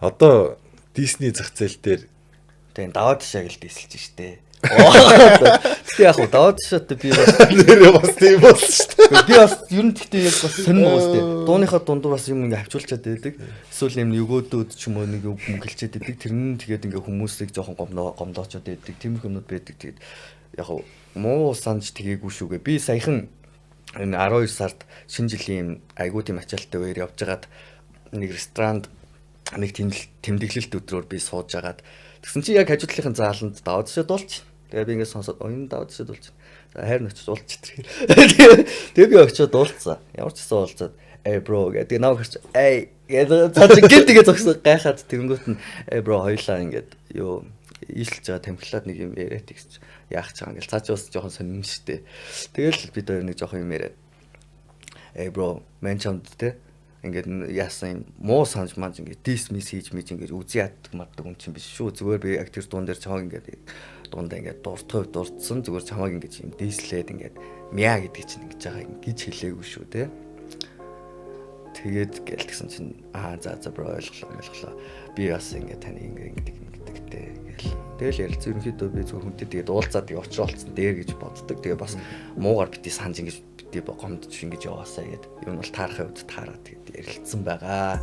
Одоо Disney зах зээл дээр тэгээ даваад шаг л дийсэлж штэ. Тэгтээ яг хуу даваад шаттай би нэрээ бас тийм болсон шүү дээ. би бас ер нь тэгтээ яг бас сонирм гоос тээ. Дууныхаа дундуур бас юм ингээ хавчуулчаад байдаг. Эсвэл юм өгөөдөөд ч юм уу нэг юм гэлчээд байдаг. Тэр нь тэгээд ингээ хүмүүсийг жоохон гомдоочод байдаг. Тиймэрхүү юмуд байдаг. Тэгээд яг хуу муу санаж тгээгүй шүүгээ. Би саяхан энэ 12 сард шинэ жилийн айгуу тийм ачаалттай үеэр явж байгаад нэг ресторанд нэг тэмдэглэлт өдрөөр би сууж агаад тэгсэн чи яг хажуудлынхын зааланд даваад шид болж. Тэгээ би ингээд сонсоод энэ даваад шид болж. За хайр нөчж уулч тэр. Тэгээ би очиод уулцсан. Ямар ч гэсэн уулзаад bro гэдэг намайг харч гэдэг цааш гинтэйгээ зогсоо гайхаад тэрэнгүүт нь bro хоёлаа ингээд юу ийшэлж байгаа тамхилаад нэг юм яриад гэж яах ч байгаа ингээл цааш бас жоохон сонирн штэ. Тэгэл бид хоёр нэг жоохон юм яриад bro мен чамд те ингээд яасан муу санаж маань ингээд дисмис хийж мэж ингээд үзий яддаг маддаг юм чинь биш шүү. Зүгээр би яг тэр дуун дээр чамаг ингээд дундаа ингээд дурдсан зүгээр чамаг ингээд юм дислээд ингээд мяа гэдэг чинь ингэж байгаа гэж хэлээгүй шүү те. Тэгээд гэлтгсэн чинь за бро ойлголоо. Би бас ингээд таны ингээд те гэл. Тэгэл ярилцсан ерөнхийдөө би зөвхөн хүнтэй тэгээд уулзаад тэгээд очролцсон дээр гэж боддог. Тэгээ бас муугар бити санаж ингэж бити гомдож ингэж яваасаа гээд юм бол таарахын үед таараад тэгээд ярилцсан байгаа.